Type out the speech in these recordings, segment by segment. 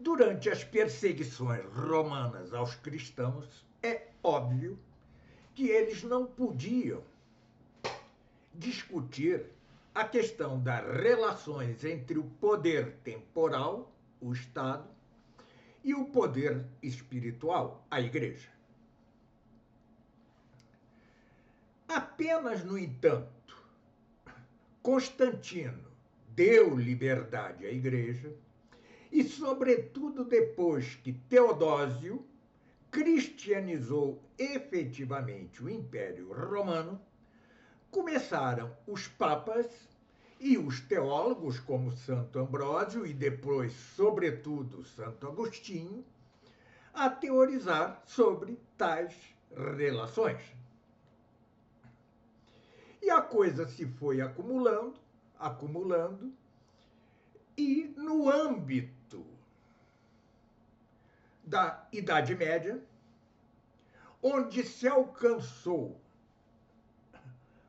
Durante as perseguições romanas aos cristãos, é óbvio que eles não podiam discutir a questão das relações entre o poder temporal, o Estado, e o poder espiritual, a Igreja. Apenas, no entanto, Constantino deu liberdade à Igreja e, sobretudo, depois que Teodósio cristianizou efetivamente o Império Romano, começaram os papas e os teólogos, como Santo Ambrósio e depois, sobretudo, Santo Agostinho, a teorizar sobre tais relações. E a coisa se foi acumulando, e no âmbito da Idade Média, onde se alcançou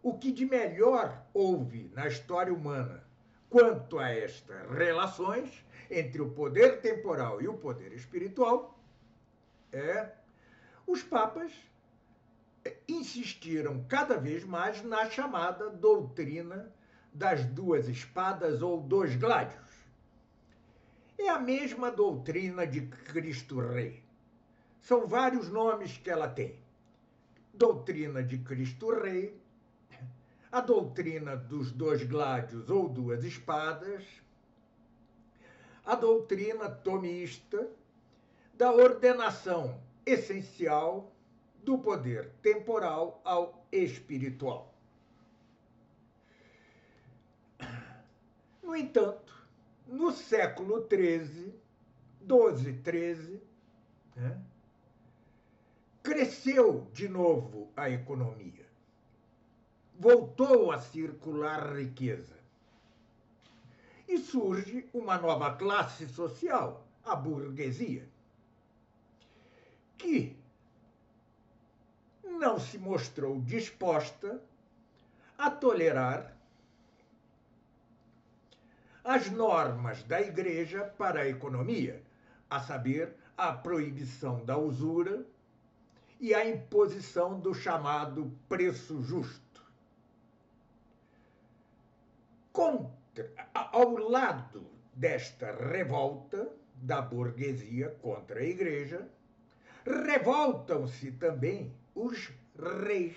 o que de melhor houve na história humana quanto a estas relações entre o poder temporal e o poder espiritual, os papas insistiram cada vez mais na chamada doutrina das duas espadas ou dos gládios. É a mesma doutrina de Cristo Rei. São vários nomes que ela tem. Doutrina de Cristo Rei, a doutrina dos dois gládios ou duas espadas, a doutrina tomista da ordenação essencial do poder temporal ao espiritual. No entanto, no século XIII, XII, cresceu de novo a economia. Voltou a circular riqueza. E surge uma nova classe social, a burguesia, que não se mostrou disposta a tolerar as normas da Igreja para a economia, a saber, a proibição da usura e a imposição do chamado preço justo. Ao lado desta revolta da burguesia contra a Igreja, revoltam-se também os reis,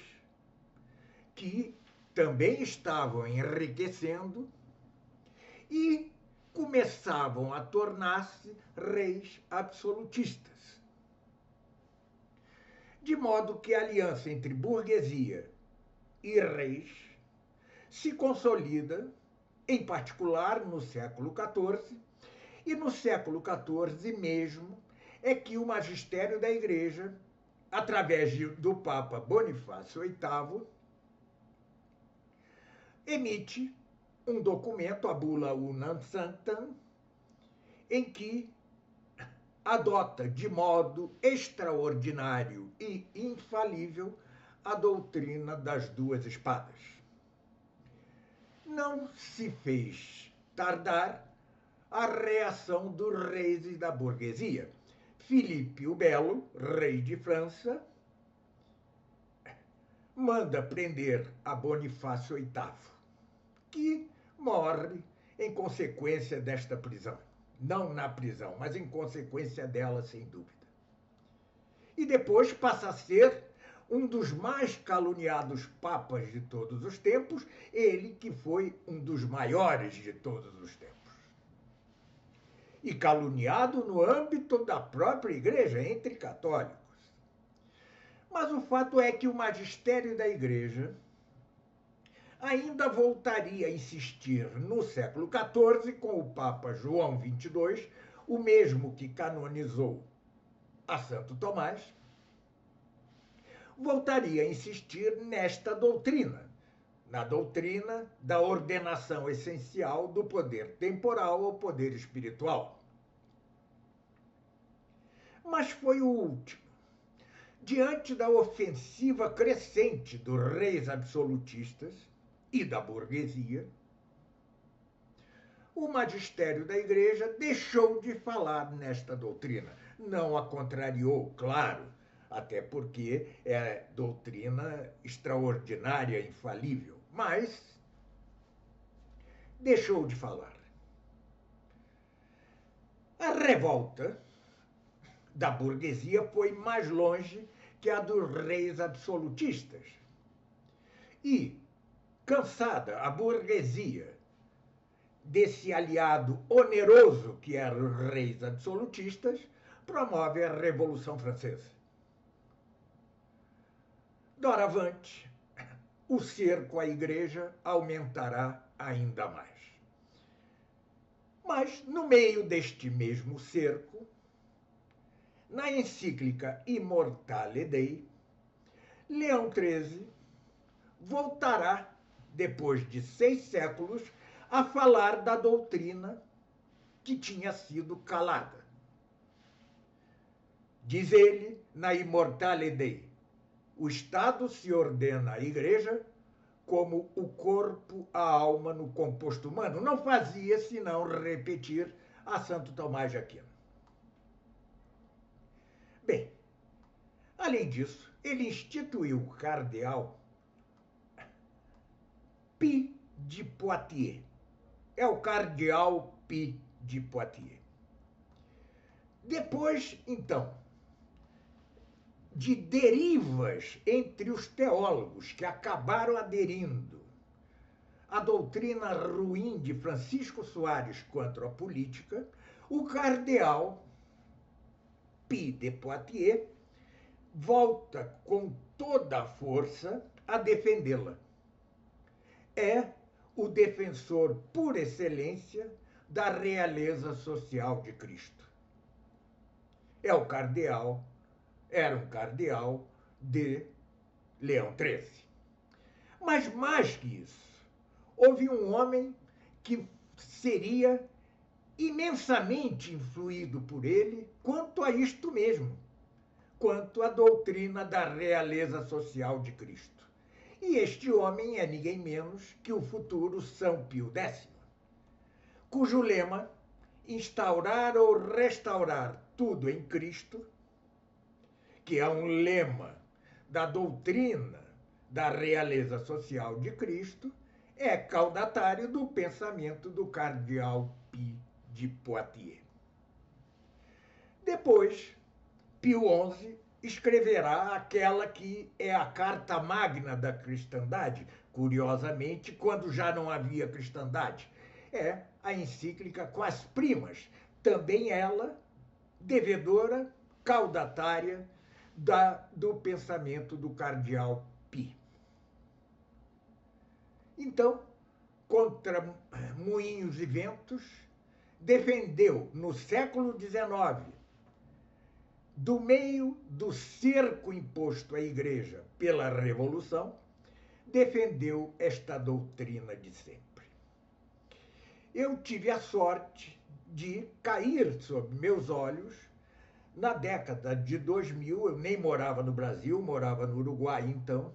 que também estavam enriquecendo e começavam a tornar-se reis absolutistas. De modo que a aliança entre burguesia e reis se consolida, em particular no século XIV, e no século XIV mesmo é que o magistério da Igreja, através do Papa Bonifácio VIII, emite um documento, a Bula Unam Sanctam, em que adota de modo extraordinário e infalível a doutrina das duas espadas. Não se fez tardar a reação dos reis e da burguesia. Filipe o Belo, rei de França, manda prender a Bonifácio VIII, que morre em consequência desta prisão. Não na prisão, mas em consequência dela, sem dúvida. E depois passa a ser um dos mais caluniados papas de todos os tempos, ele que foi um dos maiores de todos os tempos. E caluniado no âmbito da própria Igreja, entre católicos. Mas o fato é que o magistério da Igreja ainda voltaria a insistir no século XIV com o Papa João XXII, o mesmo que canonizou a Santo Tomás, voltaria a insistir nesta doutrina, na doutrina da ordenação essencial do poder temporal ao poder espiritual. Mas foi o último. Diante da ofensiva crescente dos reis absolutistas e da burguesia, o magistério da Igreja deixou de falar nesta doutrina. Não a contrariou, claro, até porque é doutrina extraordinária, infalível, mas deixou de falar. A revolta da burguesia foi mais longe que a dos reis absolutistas. E, cansada a burguesia desse aliado oneroso que eram os reis absolutistas, promove a Revolução Francesa. Doravante, o cerco à igreja aumentará ainda mais. Mas, no meio deste mesmo cerco, na encíclica Immortale Dei, Leão XIII voltará, depois de 6 séculos, a falar da doutrina que tinha sido calada. Diz ele, na Immortale Dei, o Estado se ordena à Igreja como o corpo, a alma no composto humano. Não fazia senão repetir a Santo Tomás de Aquino. Bem, além disso, ele instituiu o cardeal Pi de Poitiers. É o cardeal Pi de Poitiers. Depois, então, de derivas entre os teólogos que acabaram aderindo à doutrina ruim de Francisco Soares quanto à política, o cardeal Pi de Poitiers volta com toda a força a defendê-la. É o defensor por excelência da realeza social de Cristo. Era um cardeal de Leão XIII. Mas mais que isso, houve um homem que seria imensamente influído por ele quanto a isto mesmo, quanto à doutrina da realeza social de Cristo. E este homem é ninguém menos que o futuro São Pio X, cujo lema, instaurar ou restaurar tudo em Cristo, que é um lema da doutrina da realeza social de Cristo, é caudatário do pensamento do cardeal Pi de Poitiers. Depois, Pio XI escreverá aquela que é a carta magna da cristandade, curiosamente, quando já não havia cristandade. É a encíclica Quas Primas, também ela devedora, caudatária do pensamento do cardeal Pi. Então, contra moinhos e ventos, defendeu no século XIX, do meio do cerco imposto à Igreja pela Revolução, defendeu esta doutrina de sempre. Eu tive a sorte de cair sob meus olhos na década de 2000, eu nem morava no Brasil, morava no Uruguai então,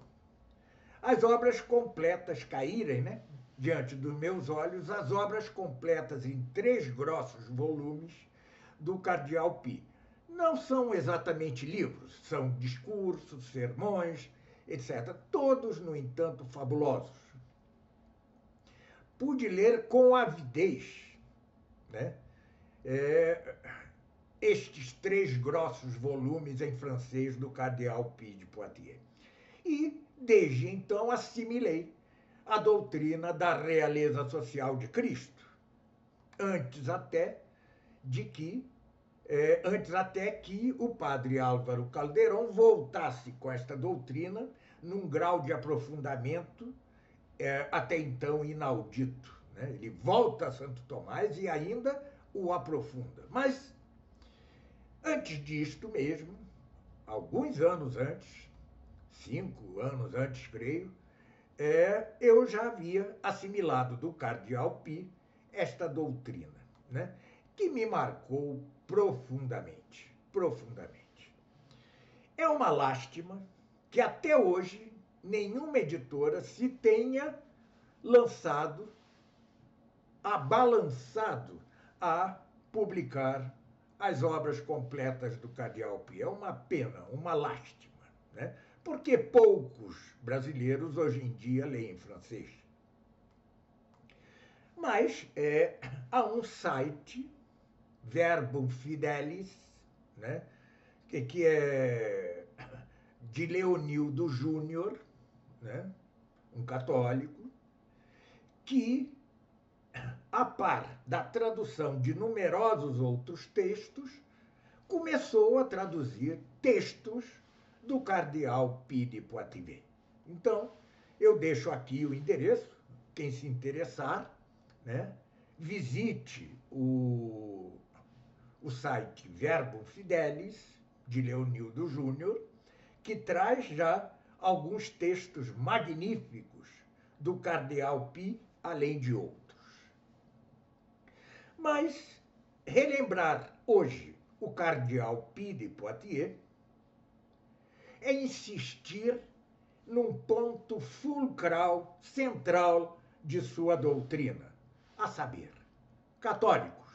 as obras completas caírem, né, diante dos meus olhos, as obras completas em 3 grossos volumes do cardeal Pi. Não são exatamente livros, são discursos, sermões, etc. Todos, no entanto, fabulosos. Pude ler com avidez, né, estes 3 grossos volumes em francês do cardeal Pi de Poitiers. E, desde então, assimilei a doutrina da realeza social de Cristo, antes até que o padre Álvaro Calderón voltasse com esta doutrina num grau de aprofundamento até então inaudito. Né? Ele volta a Santo Tomás e ainda o aprofunda. Mas, antes disto mesmo, alguns anos antes, 5 anos antes, creio, eu já havia assimilado do cardeal Pi esta doutrina, né? Que me marcou profundamente, profundamente. É uma lástima que até hoje nenhuma editora se tenha lançado abalançado a publicar as obras completas do Cardeal Pio. É uma pena, uma lástima, né? Porque poucos brasileiros hoje em dia leem francês. Mas há um site, Verbum Fidelis, né? que é de Leonildo Júnior, né? Um católico, que, a par da tradução de numerosos outros textos, começou a traduzir textos do cardeal Pio de Poitiers. Então, eu deixo aqui o endereço, quem se interessar, né, visite o site Verbum Fidelis, de Leonildo Júnior, que traz já alguns textos magníficos do cardeal Pio, além de outros. Mas relembrar hoje o cardeal Pio de Poitiers é insistir num ponto fulcral, central de sua doutrina, a saber, católicos,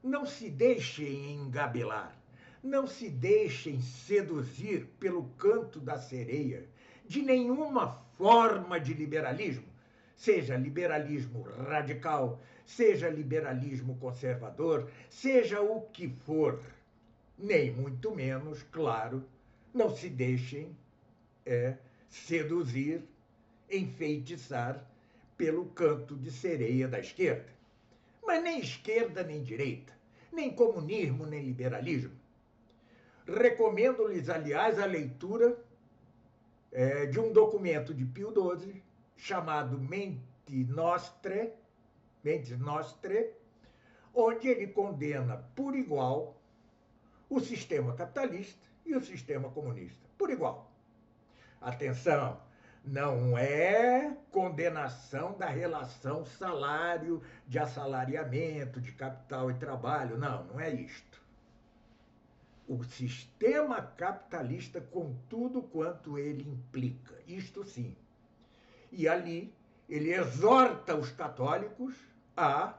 não se deixem engabelar, não se deixem seduzir pelo canto da sereia de nenhuma forma de liberalismo, seja liberalismo radical, seja liberalismo conservador, seja o que for, nem muito menos, claro, não se deixem seduzir, enfeitiçar pelo canto de sereia da esquerda. Mas nem esquerda nem direita, nem comunismo nem liberalismo. Recomendo-lhes, aliás, a leitura de um documento de Pio XII chamado Mentes Nostrae, onde ele condena por igual o sistema capitalista e o sistema comunista. Por igual. Atenção, não é condenação da relação salário de assalariamento, de capital e trabalho. Não, não é isto. O sistema capitalista com tudo quanto ele implica. Isto sim. E ali ele exorta os católicos a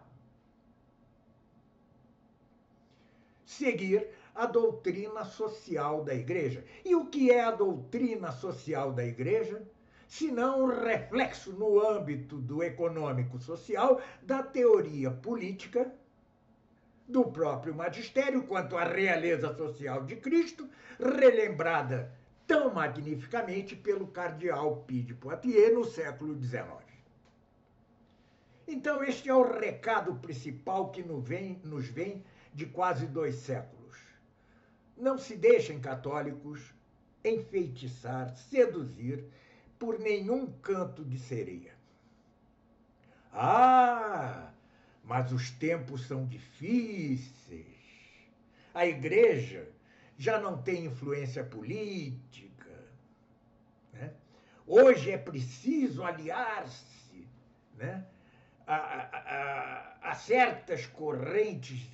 seguir a doutrina social da Igreja. E o que é a doutrina social da Igreja? Senão um reflexo no âmbito do econômico-social da teoria política do próprio magistério quanto à realeza social de Cristo, relembrada tão magnificamente pelo cardeal Pio de Poitiers no século XIX. Então, este é o recado principal que nos vem de quase 2 séculos. Não se deixem, católicos, enfeitiçar, seduzir por nenhum canto de sereia. Mas os tempos são difíceis. A Igreja já não tem influência política, né? Hoje é preciso aliar-se, né, a certas correntes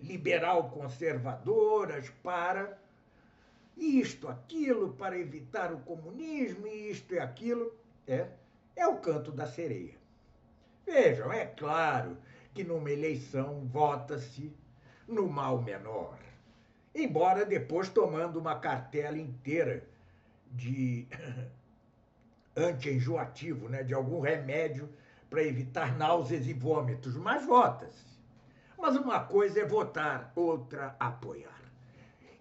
liberal-conservadoras para isto, aquilo, para evitar o comunismo, isto e aquilo. É o canto da sereia. Vejam, é claro que numa eleição vota-se no mal menor, embora depois tomando uma cartela inteira de anti-enjoativo, né, de algum remédio para evitar náuseas e vômitos, mas vota-se. Mas uma coisa é votar, outra apoiar.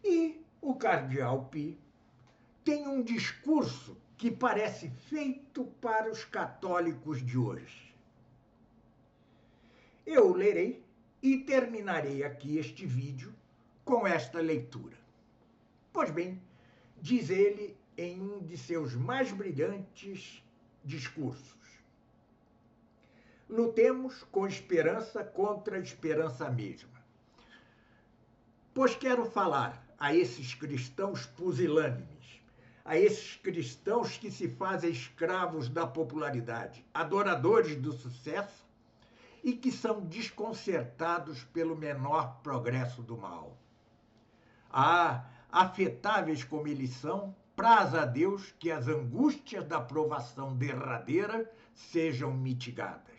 E o cardeal Pio tem um discurso que parece feito para os católicos de hoje. Eu lerei e terminarei aqui este vídeo com esta leitura. Pois bem, diz ele em um de seus mais brilhantes discursos: lutemos com esperança contra a esperança mesma. Pois quero falar a esses cristãos pusilânimes, a esses cristãos que se fazem escravos da popularidade, adoradores do sucesso e que são desconcertados pelo menor progresso do mal. Afetáveis como eles são, praz a Deus que as angústias da provação derradeira sejam mitigadas.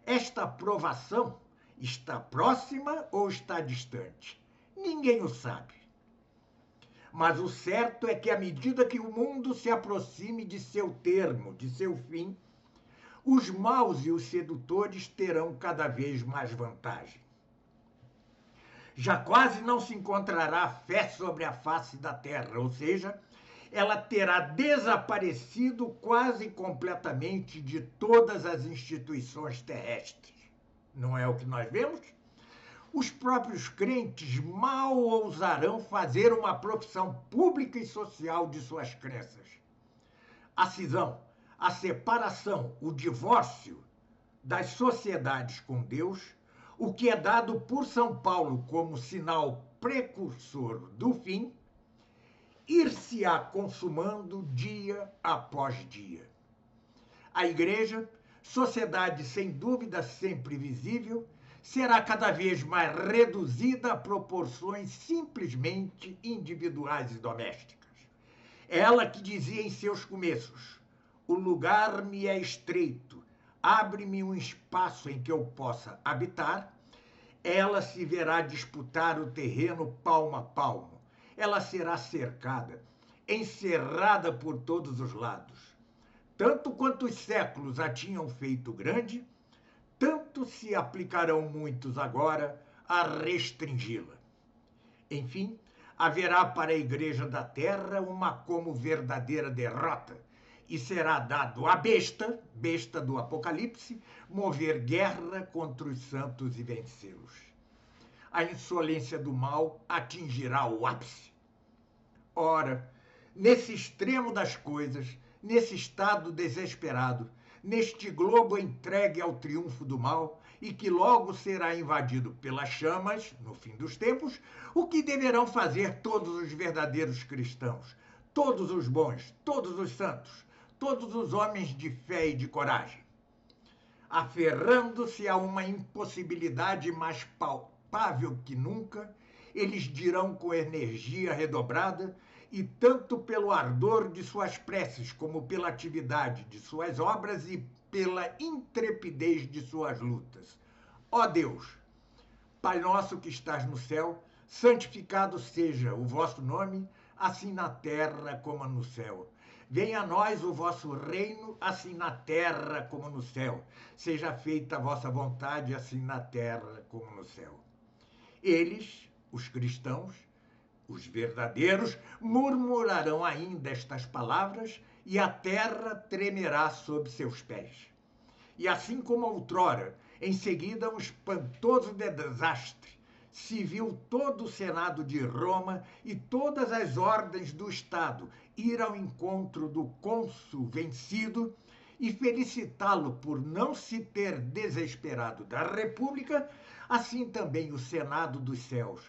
Esta aprovação está próxima ou está distante? Ninguém o sabe. Mas o certo é que, à medida que o mundo se aproxime de seu termo, de seu fim, os maus e os sedutores terão cada vez mais vantagem. Já quase não se encontrará fé sobre a face da terra, ou seja, ela terá desaparecido quase completamente de todas as instituições terrestres. Não é o que nós vemos? Os próprios crentes mal ousarão fazer uma profissão pública e social de suas crenças. A cisão, a separação, o divórcio das sociedades com Deus, o que é dado por São Paulo como sinal precursor do fim, ir-se-á consumando dia após dia. A Igreja, sociedade sem dúvida sempre visível, será cada vez mais reduzida a proporções simplesmente individuais e domésticas. Ela que dizia em seus começos: o lugar me é estreito, abre-me um espaço em que eu possa habitar, ela se verá disputar o terreno palmo a palmo. Ela será cercada, encerrada por todos os lados. Tanto quanto os séculos a tinham feito grande, tanto se aplicarão muitos agora a restringi-la. Enfim, haverá para a Igreja da Terra uma como verdadeira derrota, e será dado à besta, besta do Apocalipse, mover guerra contra os santos e vencê-los. A insolência do mal atingirá o ápice. Ora, nesse extremo das coisas, nesse estado desesperado, neste globo entregue ao triunfo do mal e que logo será invadido pelas chamas, no fim dos tempos, o que deverão fazer todos os verdadeiros cristãos, todos os bons, todos os santos, todos os homens de fé e de coragem? Aferrando-se a uma impossibilidade mais palpável que nunca, eles dirão com energia redobrada, e tanto pelo ardor de suas preces, como pela atividade de suas obras e pela intrepidez de suas lutas: ó Deus, Pai nosso que estás no céu, santificado seja o vosso nome, assim na terra como no céu. Venha a nós o vosso reino, assim na terra como no céu. Seja feita a vossa vontade, assim na terra como no céu. Eles, os cristãos, os verdadeiros, murmurarão ainda estas palavras e a terra tremerá sob seus pés. E assim como outrora, em seguida um espantoso desastre, se viu todo o Senado de Roma e todas as ordens do Estado ir ao encontro do cônsul vencido e felicitá-lo por não se ter desesperado da República, assim também o Senado dos céus,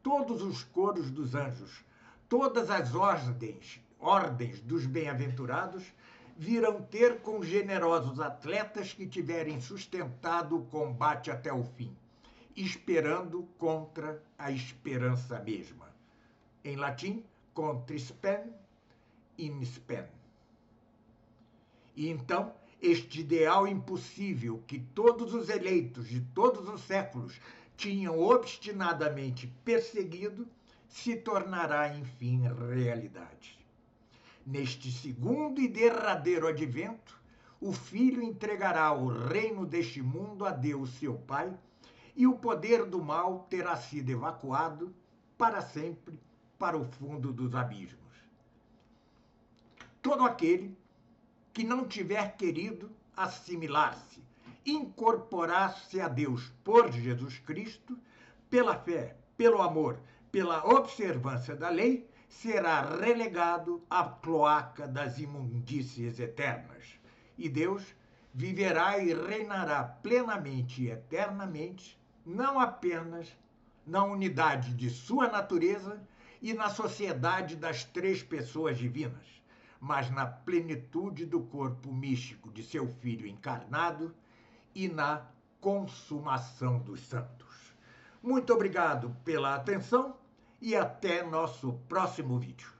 todos os coros dos anjos, todas as ordens dos bem-aventurados, virão ter com generosos atletas que tiverem sustentado o combate até o fim, esperando contra a esperança mesma. Em latim, contra spem in spem. E então, este ideal impossível que todos os eleitos de todos os séculos tinham obstinadamente perseguido, se tornará, enfim, realidade. Neste segundo e derradeiro advento, o Filho entregará o reino deste mundo a Deus, seu Pai, e o poder do mal terá sido evacuado para sempre para o fundo dos abismos. Todo aquele que não tiver querido assimilar-se, incorporar-se a Deus por Jesus Cristo, pela fé, pelo amor, pela observância da lei, será relegado à cloaca das imundícies eternas. E Deus viverá e reinará plenamente e eternamente, não apenas na unidade de sua natureza e na sociedade das três pessoas divinas, mas na plenitude do corpo místico de seu Filho encarnado e na consumação dos santos. Muito obrigado pela atenção e até nosso próximo vídeo.